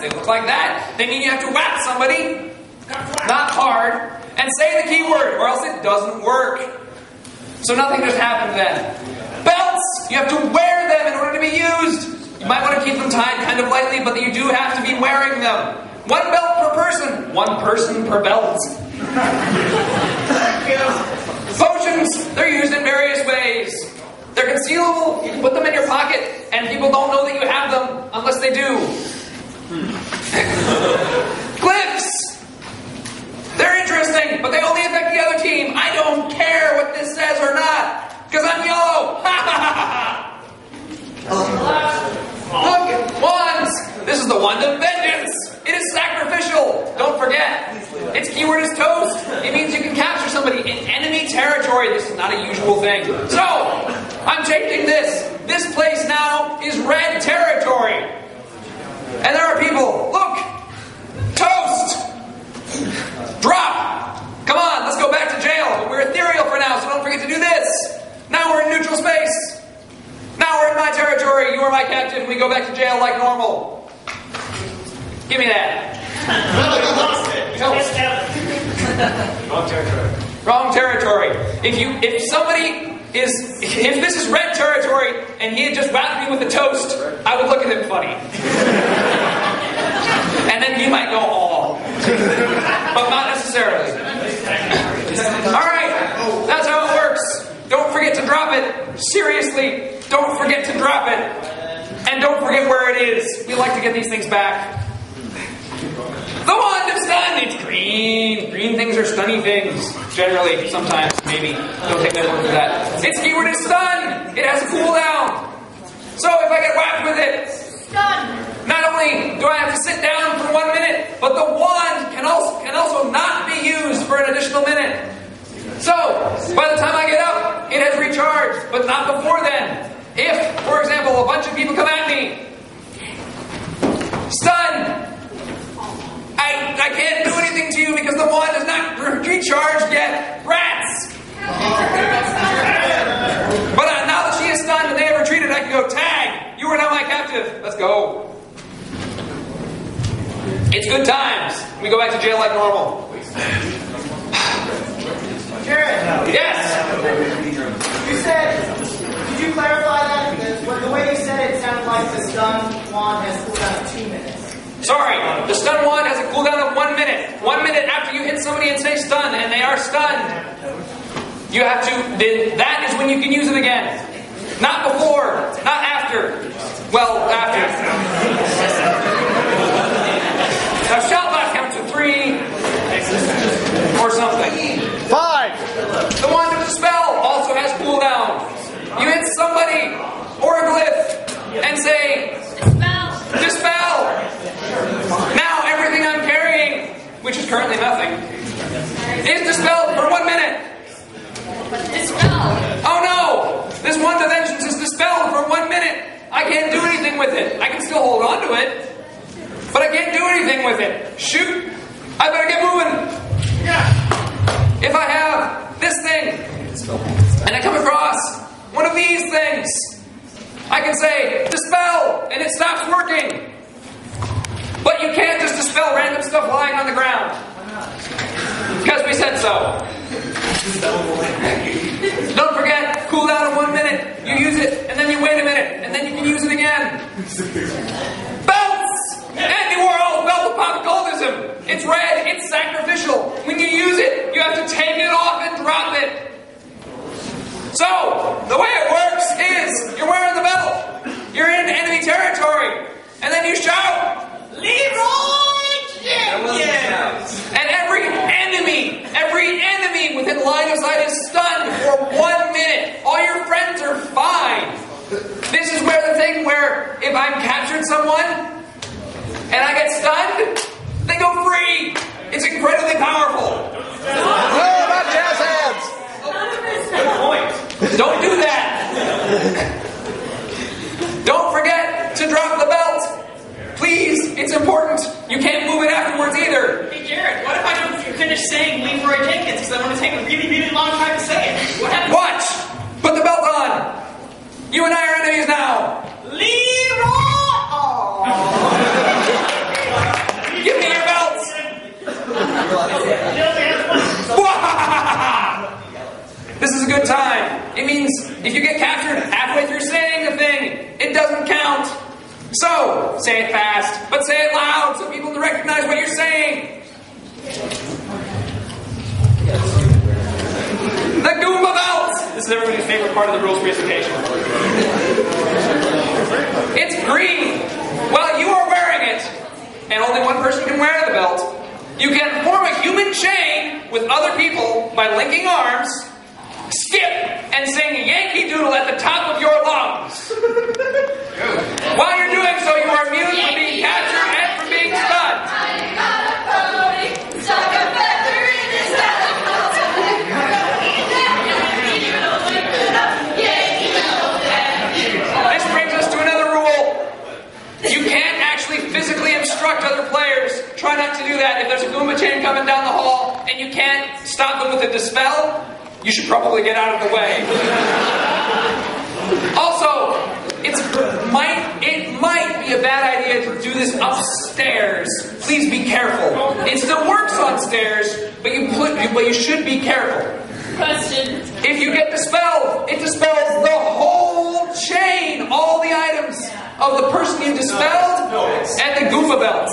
They look like that. They mean you have to whack somebody, not hard, and say the keyword, or else it doesn't work. So nothing just happened then. Belts, you have to wear them in order to be used. You might want to keep them tied kind of lightly, but you do have to be wearing them. 1 belt per person. 1 person per belt. Potions, they're used in various ways. They're concealable. You can put them in your pocket, and people don't know that you have them unless they do. Glyphs, they're interesting, but they only affect the other team. I don't care what this says or not, because I'm yellow. Look, wands. This is the wand of vengeance. It is sacrificial. Don't forget. Its keyword is toast. It means you can capture somebody in enemy territory. This is not a usual thing. So, I'm changing this. This place now is red territory. And there are people. Look. Toast. Drop. Come on, let's go back to jail. But we're ethereal for now, so don't forget to do this. Now we're in neutral space. Now we're in my territory. You are my captive. We go back to jail like normal. Give me that. Wrong territory. Wrong territory. If this is red territory and he had just whacked me with a toast, I would look at him funny. And then he might go, oh. But not necessarily. Alright, that's how it works. Don't forget to drop it. Seriously, don't forget to drop it. And don't forget where it is. We like to get these things back. The wand of stun. It's green. Green things are stunny things. Generally, sometimes, maybe. Don't take my word for that. Its keyword is stun. It has a cooldown. So if I get whacked with it, stun. Not only do I have to sit down for 1 minute, but the wand can also not be used for an additional minute. So, by the time I get up, it has recharged, but not before then. If, for example, a bunch of people come at me, stun. I can't do anything to you because the wand is not recharged yet. Rats! But now that she is stunned and they have retreated, I can go, tag! You are now my captive. Let's go. It's good times. We go back to jail like normal. Jared! Yes! You said, did you clarify that? Because the way you said it sounded like the stun wand has cooldown of 2 minutes. Sorry, the stun wand has a cooldown of 1 minute. 1 minute after you hit somebody and say stun, and they are stunned. You have to, that is when you can use it again. Not before, not after. Well, after. Now shall not count to 3, or something. 5. The wand of dispel also has cooldown. You hit somebody, or a glyph, and say, dispel! Now everything I'm carrying, which is currently nothing, is dispelled for 1 minute. Dispel! Oh no! This wand of vengeance is dispelled for 1 minute. I can't do anything with it. I can still hold on to it, but I can't do anything with it. Shoot! I better get moving. If I have this thing, and I come across one of these things, I can say, dispel, and it stops working. But you can't just dispel random stuff lying on the ground. Because we said so. Don't forget, cooldown of 1 minute. You use it, and then you wait a minute, and then you can use it again. Belts! Anti-world belt of occultism. It's red, it's sacrificial. When you use it, you have to take it off and drop it. So, the way it works is, you're wearing the belt. You're in enemy territory. And then you shout, Leroy Jenkins! And every enemy within line of sight is stunned for 1 minute. All your friends are fine. This is where the thing where if I'm captured someone and I get stunned, they go free. It's incredibly powerful. Oh, about jazz hands! Good point. Don't do that. Don't forget to drop the belt. Please, it's important. You can't move it afterwards either. Hey Jared, what if I don't finish saying Leroy Jenkins because I want to take a really, really long time to say it? What happens? Watch! Put the belt on. You and I are enemies now. Leroy! chain? The Goomba belt! This is everybody's favorite part of the rules presentation. It's green. Well, you are wearing it, and only one person can wear the belt. You can form a human chain with other people by linking arms, skip, and sing Yankee Doodle at the top of your lungs. While you're doing so, you are immune from being captured and from being stunned. This brings us to another rule. You can't actually physically obstruct other players. Try not to do that. If there's a Goomba chain coming down the hall and you can't stop them with a dispel, you should probably get out of the way. Also, it might be a bad idea to do this upstairs. Please be careful. It still works on stairs, but you should be careful. Question. If you get dispelled, it dispels the whole chain, all the items of the person you dispelled, and the Goomba belt.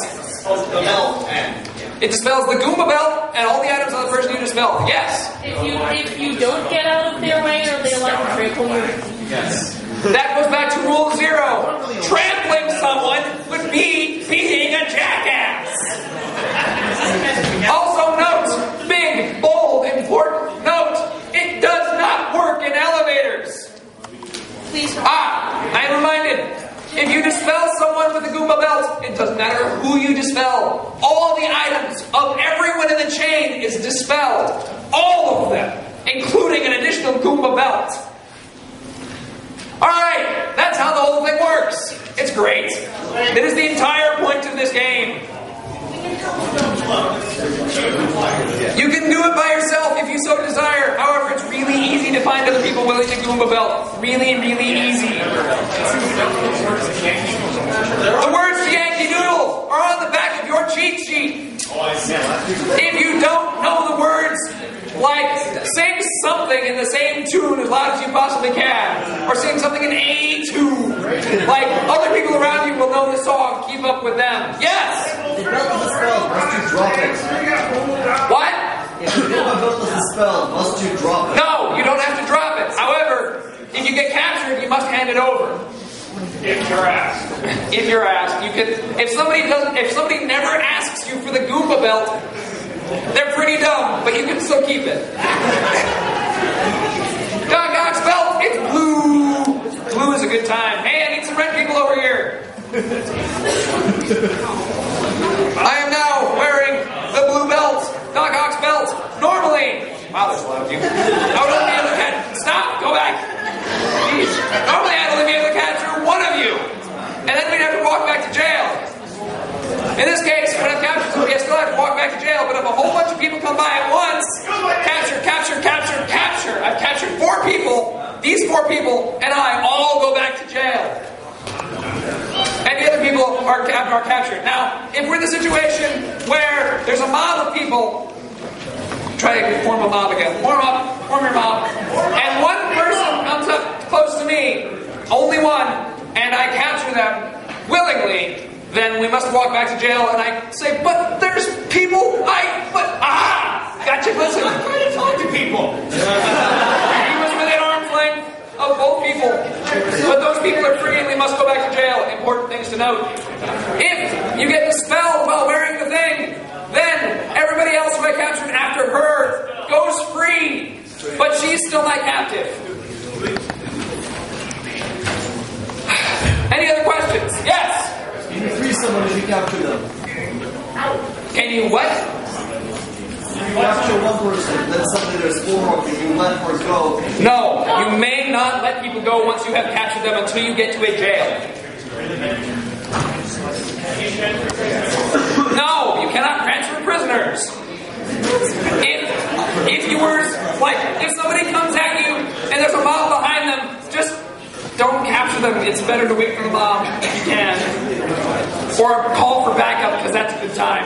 It dispels the Goomba belt and all the items of the person you dispelled. Yes. If you don't get out of their way, are they allowed to trample you? Yes. That goes back to rule 0. Trampling someone would be being a jackass. Also note, big, bold, important note, it does not work in elevators. Please. I am reminded, if you dispel someone with a Goomba belt, it doesn't matter who you dispel. All the items of everyone in the chain is dispelled. All of them, including an additional Goomba belt. Alright, that's how the whole thing works. It's great. It is the entire point of this game. You can do it by yourself if you so desire. However, it's really easy to find other people willing to Goomba belt. Really, really easy. The words to Yankee Doodle are on the back of your cheat sheet. If you don't know the words, like sing something in the same tune as loud as you possibly can, or sing something in A tune, like other people around you will know the song, keep up with them. Yes? If the belt is dispelled, must you drop it? What? If the belt is dispelled, must you drop it? No, you don't have to drop it. However, if you get captured, you must hand it over. If you're asked. If you're asked, you can. If somebody never asks you for the Goomba belt, they're pretty dumb, but you can still keep it. Doc Ock's belt, it's blue. Blue is a good time. Hey, I need some red people over here. I am now wearing the blue belt, Doc Ock's belt. Normally, wow, there's a lot of you. I would only be able to catch. Stop, go back. Jeez. Normally, I'd only be able to capture one of you, and then we'd have to walk back to jail. In this case, when I've captured somebody, I still have to walk back to jail, but if a whole bunch of people come by at once, capture, capture, capture, capture. I've captured 4 people, these 4 people, and I all go back to jail. And the other people are captured. Now, if we're in the situation where there's a mob of people, try to form a mob again. Form your mob. And one person comes up close to me, only one, and I capture them willingly, then we must walk back to jail, and I say, but there's people, gotcha, listen. I'm trying to talk to people. He was within arm's length of both people, but those people are free and they must go back to jail. Important things to note. If you get dispelled while wearing the thing, then everybody else who I captured after her goes free, but she's still my captive. Any other questions? Yes? Can you free someone if you capture them? Can you what? You capture one person, then suddenly there's 4 more, can you let her go? No, you may not let people go once you have captured them until you get to a jail. No, you cannot transfer prisoners. If you were, if somebody comes at you and there's a mob behind them, just don't capture them. It's better to wait for the mob if you can. Or call for backup, because that's a good time.